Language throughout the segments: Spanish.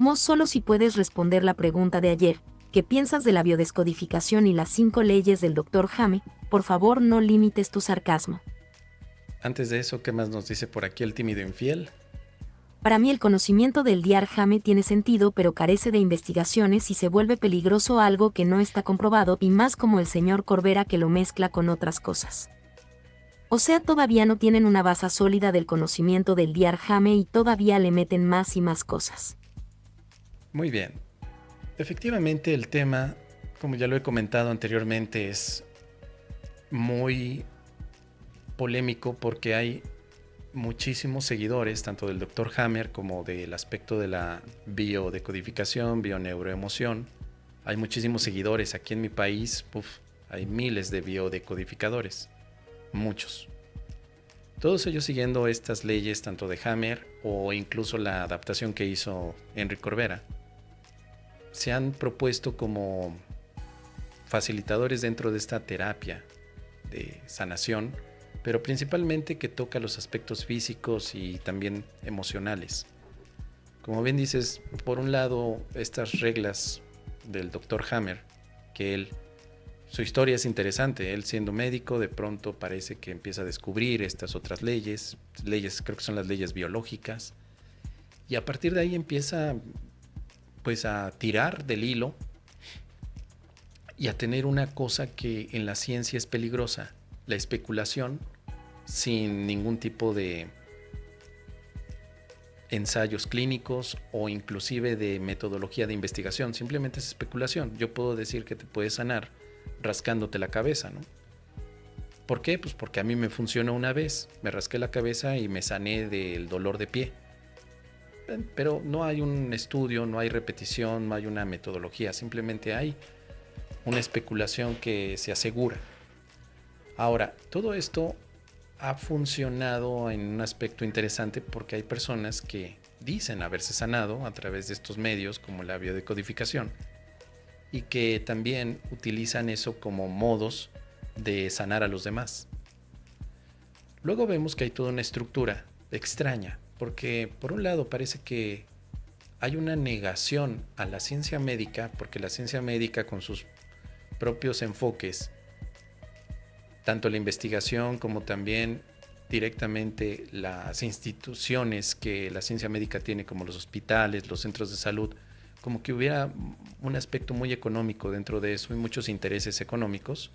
Mo, solo si puedes responder la pregunta de ayer. ¿Qué piensas de la biodescodificación y las 5 leyes del Dr. Hame? Por favor, no limites tu sarcasmo. Antes de eso, ¿qué más nos dice por aquí el tímido infiel? Para mí el conocimiento del Dr. Hame tiene sentido, pero carece de investigaciones y se vuelve peligroso algo que no está comprobado, y más como el señor Corbera que lo mezcla con otras cosas. O sea, todavía no tienen una base sólida del conocimiento del Dr. Hame y todavía le meten más y más cosas. Muy bien. Efectivamente, el tema, como ya lo he comentado anteriormente, es muy polémico porque hay muchísimos seguidores, tanto del Dr. Hammer como del aspecto de la biodecodificación, bioneuroemoción. Hay muchísimos seguidores aquí en mi país, hay miles de biodecodificadores, muchos. Todos ellos siguiendo estas leyes tanto de Hammer o incluso la adaptación que hizo Enrique Corbera. Se han propuesto como facilitadores dentro de esta terapia de sanación, pero principalmente que toca los aspectos físicos y también emocionales. Como bien dices, por un lado, estas reglas del Dr. Hammer, que su historia es interesante. Él siendo médico, de pronto parece que empieza a descubrir estas otras leyes, creo que son las leyes biológicas, y a partir de ahí empieza pues a tirar del hilo y a tener una cosa que en la ciencia es peligrosa, la especulación sin ningún tipo de ensayos clínicos o inclusive de metodología de investigación. Simplemente es especulación. Yo puedo decir que te puedes sanar rascándote la cabeza, ¿no? ¿Por qué? Pues porque a mí me funcionó una vez. Me rasqué la cabeza y me sané del dolor de pie. Pero no hay un estudio, no hay repetición, no hay una metodología. Simplemente hay una especulación que se asegura. Ahora, todo esto ha funcionado en un aspecto interesante porque hay personas que dicen haberse sanado a través de estos medios como la biodecodificación y que también utilizan eso como modos de sanar a los demás. Luego vemos que hay toda una estructura extraña, porque por un lado parece que hay una negación a la ciencia médica, porque la ciencia médica con sus propios enfoques, tanto la investigación como también directamente las instituciones que la ciencia médica tiene, como los hospitales, los centros de salud, como que hubiera un aspecto muy económico dentro de eso y muchos intereses económicos.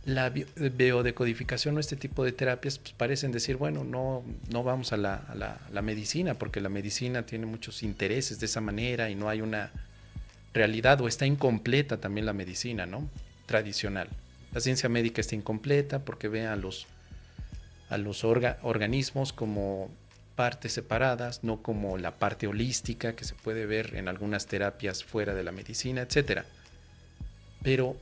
La biodecodificación o este tipo de terapias pues parecen decir, bueno, no vamos a la medicina, porque la medicina tiene muchos intereses de esa manera y no hay una realidad, o está incompleta también la medicina, ¿no? Tradicional. La ciencia médica está incompleta porque ve a los organismos como partes separadas, no como la parte holística que se puede ver en algunas terapias fuera de la medicina, etc. Pero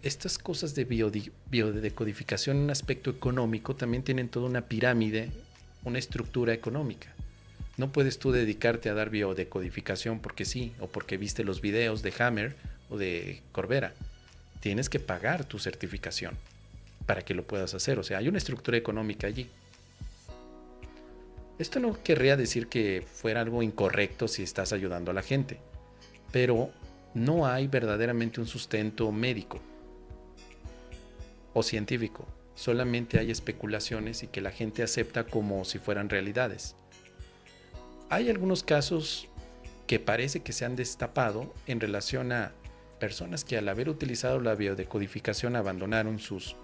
estas cosas de biodecodificación en un aspecto económico también tienen toda una pirámide, una estructura económica. No puedes tú dedicarte a dar biodecodificación porque sí, o porque viste los videos de Hammer o de Corbera. Tienes que pagar tu certificación para que lo puedas hacer. O sea, hay una estructura económica allí. Esto no querría decir que fuera algo incorrecto si estás ayudando a la gente, pero no hay verdaderamente un sustento médico o científico. Solamente hay especulaciones y que la gente acepta como si fueran realidades. Hay algunos casos que parece que se han destapado en relación a personas que al haber utilizado la biodecodificación abandonaron sus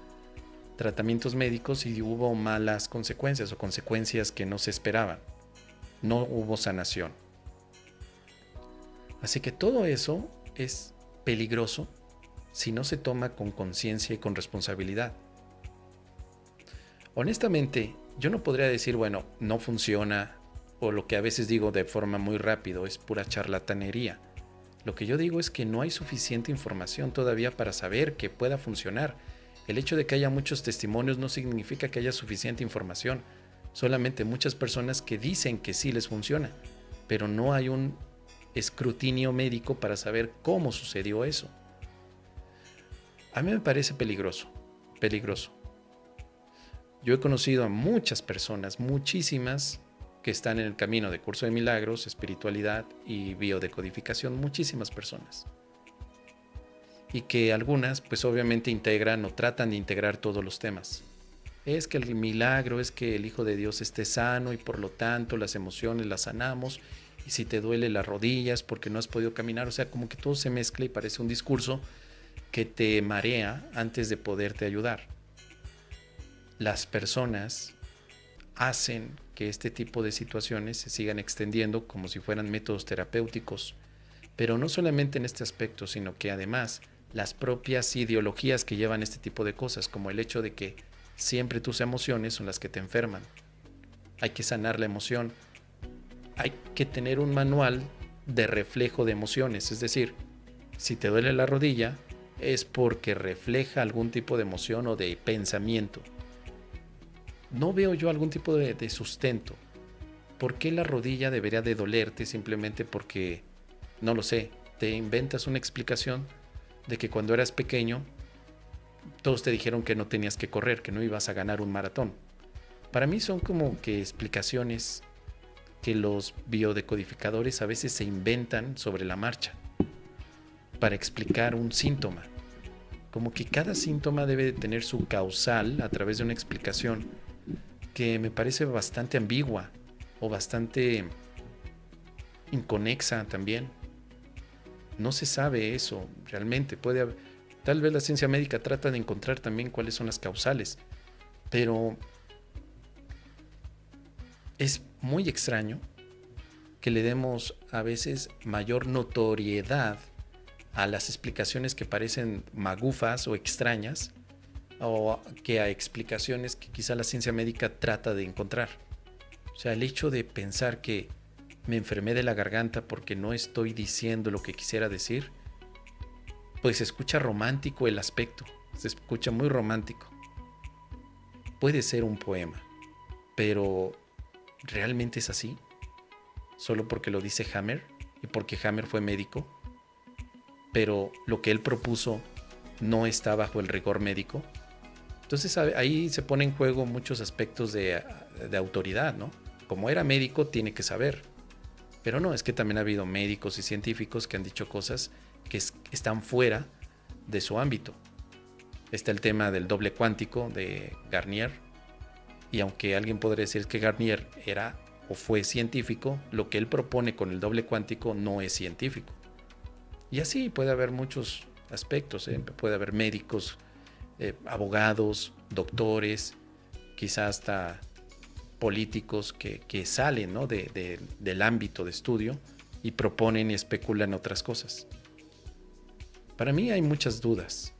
tratamientos médicos y hubo malas consecuencias o consecuencias que no se esperaban. No hubo sanación. Así que todo eso es peligroso si no se toma con conciencia y con responsabilidad. Honestamente, yo no podría decir, bueno, no funciona, o lo que a veces digo de forma muy rápido, es pura charlatanería. Lo que yo digo es que no hay suficiente información todavía para saber que pueda funcionar. El hecho de que haya muchos testimonios no significa que haya suficiente información. Solamente muchas personas que dicen que sí les funciona, pero no hay un escrutinio médico para saber cómo sucedió eso. A mí me parece peligroso, peligroso. Yo he conocido a muchas personas, muchísimas, que están en el camino de Curso de Milagros, espiritualidad y biodecodificación, muchísimas personas. Y que algunas pues obviamente integran o tratan de integrar todos los temas. Es que el milagro es que el Hijo de Dios esté sano y por lo tanto las emociones las sanamos, y si te duele las rodillas porque no has podido caminar, o sea, como que todo se mezcla y parece un discurso que te marea antes de poderte ayudar. Las personas hacen que este tipo de situaciones se sigan extendiendo como si fueran métodos terapéuticos, pero no solamente en este aspecto, sino que además las propias ideologías que llevan este tipo de cosas, como el hecho de que siempre tus emociones son las que te enferman. Hay que sanar la emoción. Hay que tener un manual de reflejo de emociones, es decir, si te duele la rodilla es porque refleja algún tipo de emoción o de pensamiento. No veo yo algún tipo de sustento. ¿Por qué la rodilla debería de dolerte simplemente porque, no lo sé, te inventas una explicación de que cuando eras pequeño todos te dijeron que no tenías que correr, que no ibas a ganar un maratón? Para mí son como que explicaciones que los biodecodificadores a veces se inventan sobre la marcha para explicar un síntoma. Como que cada síntoma debe de tener su causal a través de una explicación que me parece bastante ambigua o bastante inconexa también. No se sabe eso realmente. Tal vez la ciencia médica trata de encontrar también cuáles son las causales, pero es muy extraño que le demos a veces mayor notoriedad a las explicaciones que parecen magufas o extrañas, o que a explicaciones que quizá la ciencia médica trata de encontrar. O sea, el hecho de pensar que me enfermé de la garganta porque no estoy diciendo lo que quisiera decir, pues se escucha romántico el aspecto, se escucha muy romántico. Puede ser un poema, pero ¿realmente es así? ¿Solo porque lo dice Hammer y porque Hammer fue médico? Pero lo que él propuso no está bajo el rigor médico. Entonces ahí se pone en juego muchos aspectos de autoridad, ¿no? Como era médico, tiene que saber. Pero no, es que también ha habido médicos y científicos que han dicho cosas que están fuera de su ámbito. Está el tema del doble cuántico de Garnier. Y aunque alguien podría decir que Garnier era o fue científico, lo que él propone con el doble cuántico no es científico. Y así puede haber muchos aspectos, ¿eh? Puede haber médicos, abogados, doctores, quizás hasta políticos que salen, ¿no? del ámbito de estudio y proponen y especulan otras cosas. Para mí hay muchas dudas.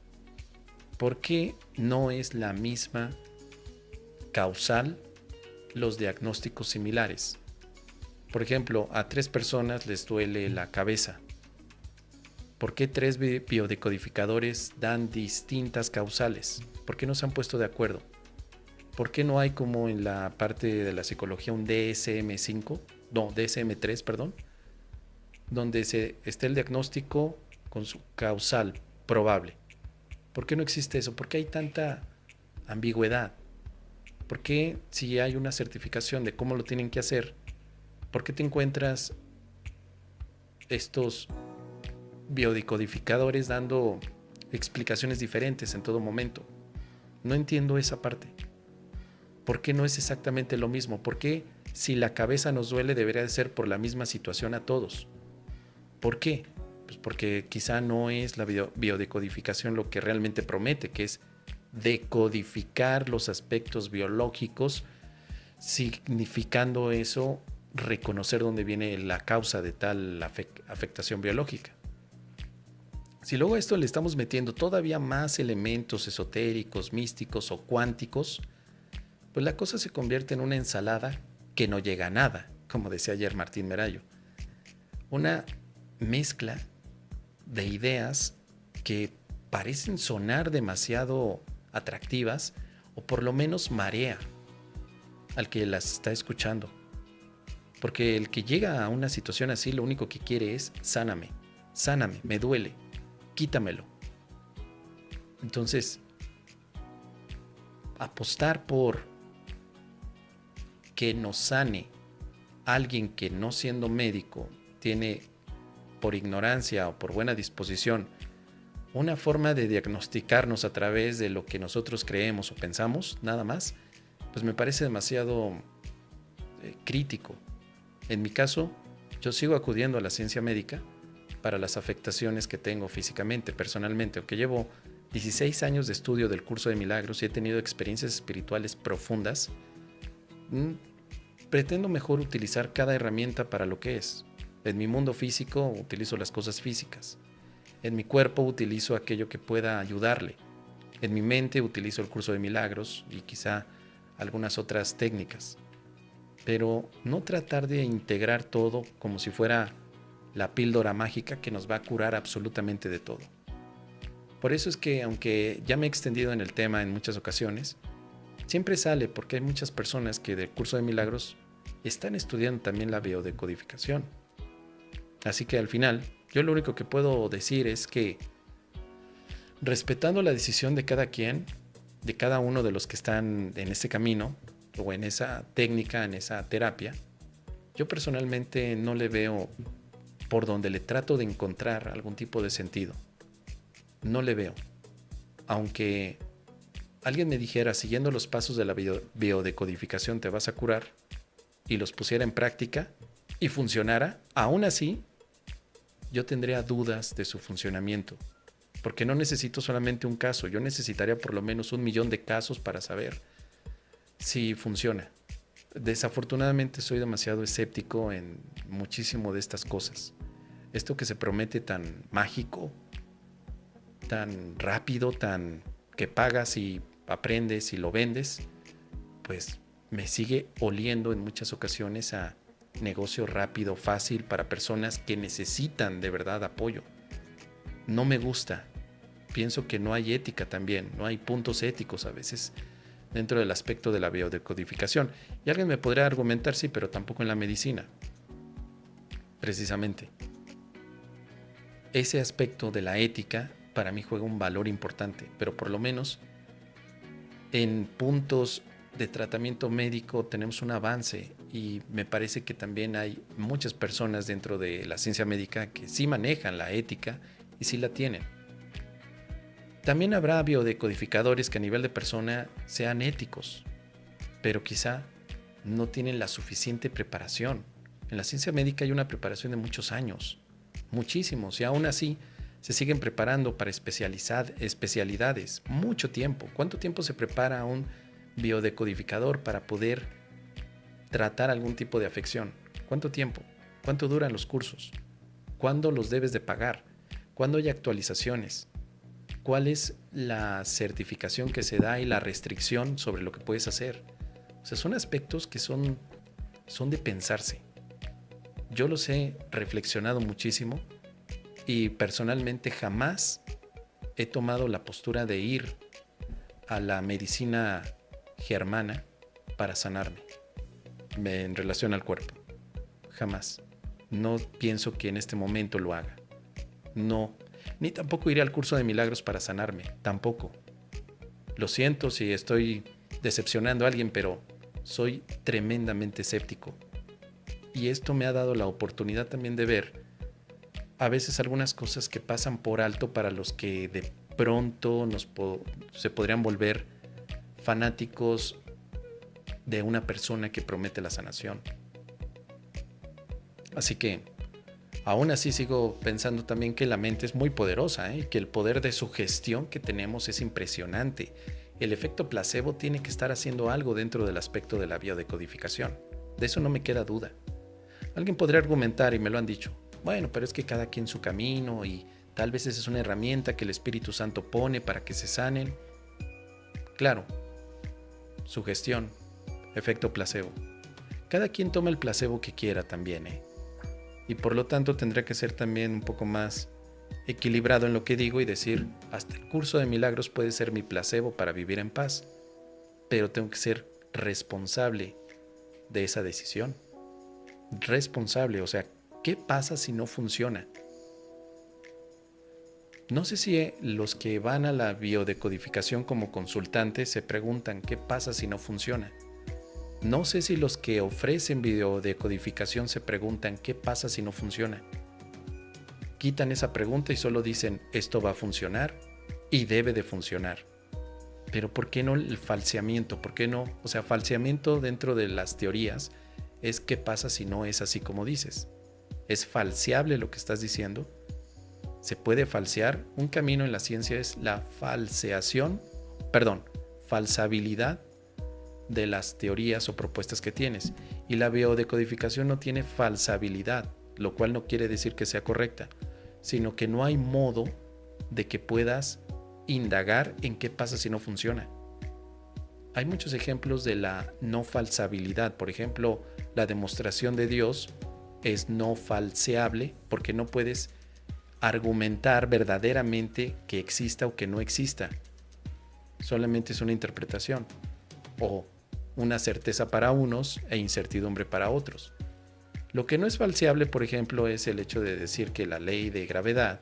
¿Por qué no es la misma causal los diagnósticos similares? Por ejemplo, a 3 personas les duele la cabeza. ¿Por qué 3 biodecodificadores dan distintas causales? ¿Por qué no se han puesto de acuerdo? ¿Por qué no hay como en la parte de la psicología un DSM-3, perdón, donde está el diagnóstico con su causal probable? ¿Por qué no existe eso? ¿Por qué hay tanta ambigüedad? ¿Por qué si hay una certificación de cómo lo tienen que hacer, por qué te encuentras estos biodecodificadores dando explicaciones diferentes en todo momento? No entiendo esa parte. ¿Por qué no es exactamente lo mismo? ¿Por qué si la cabeza nos duele debería de ser por la misma situación a todos? ¿Por qué? Pues porque quizá no es la biodecodificación lo que realmente promete, que es decodificar los aspectos biológicos, significando eso reconocer dónde viene la causa de tal afectación biológica. Si luego a esto le estamos metiendo todavía más elementos esotéricos, místicos o cuánticos, pues la cosa se convierte en una ensalada que no llega a nada, como decía ayer Martín Merayo. Una mezcla de ideas que parecen sonar demasiado atractivas, o por lo menos marea al que las está escuchando. Porque el que llega a una situación así lo único que quiere es sáname, me duele, quítamelo. Entonces, apostar por que nos sane alguien que no siendo médico tiene por ignorancia o por buena disposición una forma de diagnosticarnos a través de lo que nosotros creemos o pensamos, nada más, pues me parece demasiado crítico. En mi caso, yo sigo acudiendo a la ciencia médica para las afectaciones que tengo físicamente, personalmente, aunque llevo 16 años de estudio del curso de milagros y he tenido experiencias espirituales profundas, pretendo mejor utilizar cada herramienta para lo que es. En mi mundo físico utilizo las cosas físicas. En mi cuerpo utilizo aquello que pueda ayudarle. En mi mente utilizo el curso de milagros y quizá algunas otras técnicas. Pero no tratar de integrar todo como si fuera la píldora mágica que nos va a curar absolutamente de todo. Por eso es que, aunque ya me he extendido en el tema en muchas ocasiones, siempre sale porque hay muchas personas que del curso de milagros están estudiando también la biodecodificación. Así que al final, yo lo único que puedo decir es que, respetando la decisión de cada quien, de cada uno de los que están en ese camino o en esa técnica, en esa terapia, yo personalmente no le veo por donde le trato de encontrar algún tipo de sentido. No le veo. Aunque alguien me dijera, siguiendo los pasos de la biodecodificación te vas a curar, y los pusiera en práctica y funcionara, aún así, yo tendría dudas de su funcionamiento. Porque no necesito solamente un caso, yo necesitaría por lo menos 1,000,000 de casos para saber si funciona. Desafortunadamente soy demasiado escéptico en muchísimo de estas cosas. Esto que se promete tan mágico, tan rápido, tan que pagas y aprendes y lo vendes, pues me sigue oliendo en muchas ocasiones a negocio rápido, fácil para personas que necesitan de verdad apoyo. No me gusta. Pienso que no hay ética también, no hay puntos éticos a veces dentro del aspecto de la biodecodificación. Y alguien me podría argumentar, sí, pero tampoco en la medicina. Precisamente. Ese aspecto de la ética para mí juega un valor importante, pero por lo menos en puntos de tratamiento médico tenemos un avance y me parece que también hay muchas personas dentro de la ciencia médica que sí manejan la ética y sí la tienen. También habrá biodecodificadores que a nivel de persona sean éticos, pero quizá no tienen la suficiente preparación. En la ciencia médica hay una preparación de muchos años, muchísimos, y aún así se siguen preparando para especialidades, mucho tiempo. ¿Cuánto tiempo se prepara un biodecodificador para poder tratar algún tipo de afección? ¿Cuánto tiempo? ¿Cuánto duran los cursos? ¿Cuándo los debes de pagar? ¿Cuándo hay actualizaciones? ¿Cuál es la certificación que se da y la restricción sobre lo que puedes hacer? O sea, son aspectos que son de pensarse. Yo los he reflexionado muchísimo y personalmente jamás he tomado la postura de ir a la medicina germana para sanarme en relación al cuerpo. Jamás. No pienso que en este momento lo haga. No. Ni tampoco iré al curso de milagros para sanarme. Tampoco. Lo siento si estoy decepcionando a alguien, pero soy tremendamente escéptico. Y esto me ha dado la oportunidad también de ver a veces algunas cosas que pasan por alto para los que de pronto se podrían volver fanáticos de una persona que promete la sanación. Así que aún así sigo pensando también que la mente es muy poderosa, que el poder de sugestión que tenemos es impresionante. El efecto placebo tiene que estar haciendo algo dentro del aspecto de la biodecodificación. De eso no me queda duda. Alguien podría argumentar, y me lo han dicho, bueno, pero es que cada quien su camino y tal vez esa es una herramienta que el Espíritu Santo pone para que se sanen. Claro, sugestión, efecto placebo. Cada quien toma el placebo que quiera también, y por lo tanto tendré que ser también un poco más equilibrado en lo que digo y decir, hasta el curso de milagros puede ser mi placebo para vivir en paz, pero tengo que ser responsable de esa decisión. Responsable, o sea, ¿qué pasa si no funciona? No sé si los que van a la biodecodificación como consultantes se preguntan, ¿qué pasa si no funciona? No sé si los que ofrecen videodecodificación se preguntan qué pasa si no funciona. Quitan esa pregunta y solo dicen esto va a funcionar y debe de funcionar. Pero ¿por qué no el falseamiento? ¿Por qué no? O sea, falseamiento dentro de las teorías es qué pasa si no es así como dices. ¿Es falseable lo que estás diciendo? ¿Se puede falsear? Un camino en la ciencia es la falsabilidad de las teorías o propuestas que tienes. Y la biodecodificación no tiene falsabilidad, lo cual no quiere decir que sea correcta, sino que no hay modo de que puedas indagar en qué pasa si no funciona. Hay muchos ejemplos de la no falsabilidad. Por ejemplo, la demostración de Dios es no falseable porque no puedes argumentar verdaderamente que exista o que no exista. Solamente es una interpretación o una certeza para unos e incertidumbre para otros. Lo que no es falseable, por ejemplo, es el hecho de decir que la ley de gravedad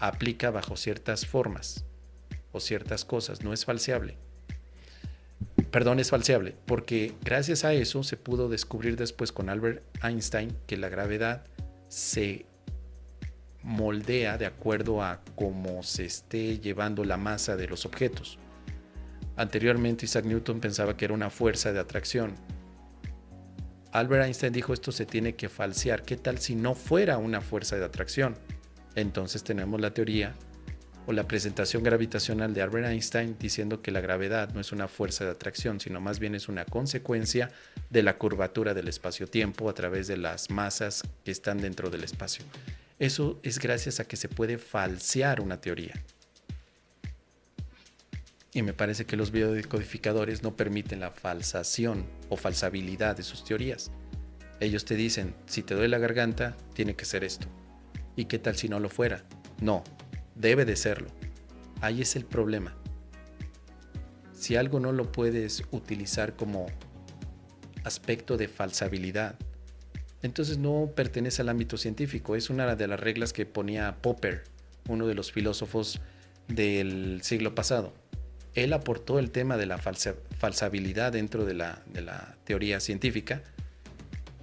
aplica bajo ciertas formas o ciertas cosas. No es falseable. Es falseable, porque gracias a eso se pudo descubrir después con Albert Einstein que la gravedad se moldea de acuerdo a cómo se esté llevando la masa de los objetos. Anteriormente Isaac Newton pensaba que era una fuerza de atracción. Albert Einstein dijo esto se tiene que falsear. ¿Qué tal si no fuera una fuerza de atracción? Entonces tenemos la teoría o la presentación gravitacional de Albert Einstein diciendo que la gravedad no es una fuerza de atracción, sino más bien es una consecuencia de la curvatura del espacio-tiempo a través de las masas que están dentro del espacio. Eso es gracias a que se puede falsear una teoría. Y me parece que los biodecodificadores no permiten la falsación o falsabilidad de sus teorías. Ellos te dicen, si te duele la garganta, tiene que ser esto. ¿Y qué tal si no lo fuera? No, debe de serlo. Ahí es el problema. Si algo no lo puedes utilizar como aspecto de falsabilidad, entonces no pertenece al ámbito científico. Es una de las reglas que ponía Popper, uno de los filósofos del siglo pasado. Él aportó el tema de la falsabilidad dentro de la teoría científica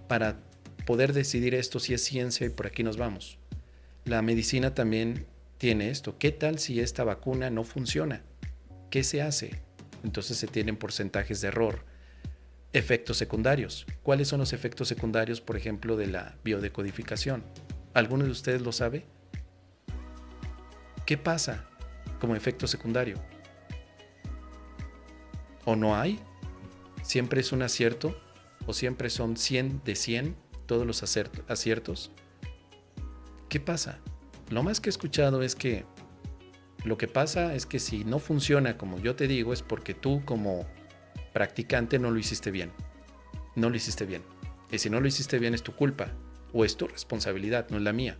para poder decidir esto si es ciencia y por aquí nos vamos. La medicina también tiene esto. ¿Qué tal si esta vacuna no funciona? ¿Qué se hace? Entonces se tienen porcentajes de error. Efectos secundarios. ¿Cuáles son los efectos secundarios, por ejemplo, de la biodecodificación? ¿Alguno de ustedes lo sabe? ¿Qué pasa como efecto secundario? ¿O no hay? ¿Siempre es un acierto? ¿O siempre son 100 de 100 todos los aciertos? ¿Qué pasa? Lo más que he escuchado es que lo que pasa es que si no funciona como yo te digo es porque tú como practicante no lo hiciste bien. No lo hiciste bien. Y si no lo hiciste bien es tu culpa o es tu responsabilidad, no es la mía.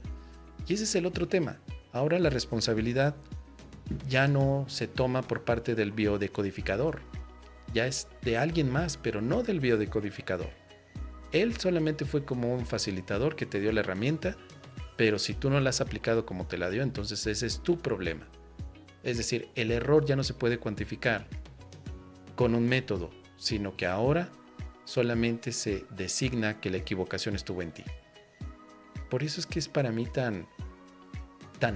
Y ese es el otro tema. Ahora la responsabilidad ya no se toma por parte del biodecodificador. Ya es de alguien más, pero no del biodecodificador. Él solamente fue como un facilitador que te dio la herramienta, pero si tú no la has aplicado como te la dio, entonces ese es tu problema. Es decir, el error ya no se puede cuantificar con un método, sino que ahora solamente se designa que la equivocación estuvo en ti. Por eso es que es para mí tan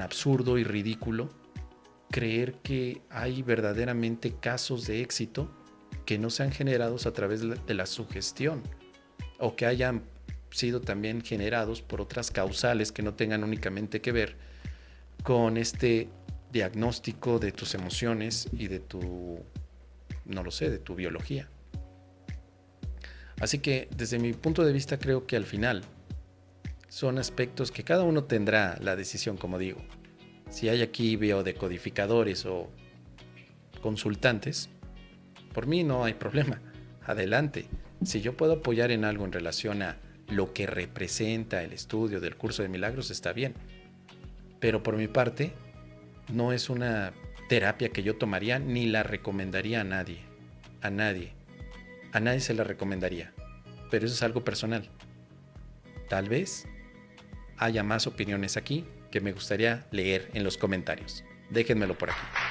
absurdo y ridículo creer que hay verdaderamente casos de éxito que no sean generados a través de la sugestión o que hayan sido también generados por otras causales que no tengan únicamente que ver con este diagnóstico de tus emociones y de tu, no lo sé, de tu biología. Así que desde mi punto de vista creo que al final son aspectos que cada uno tendrá la decisión, como digo. Si hay aquí biodecodificadores o consultantes, por mí no hay problema. Adelante. Si yo puedo apoyar en algo en relación a lo que representa el estudio del curso de milagros, está bien. Pero por mi parte, no es una terapia que yo tomaría ni la recomendaría a nadie. A nadie. A nadie se la recomendaría. Pero eso es algo personal. Tal vez haya más opiniones aquí que me gustaría leer en los comentarios. Déjenmelo por aquí.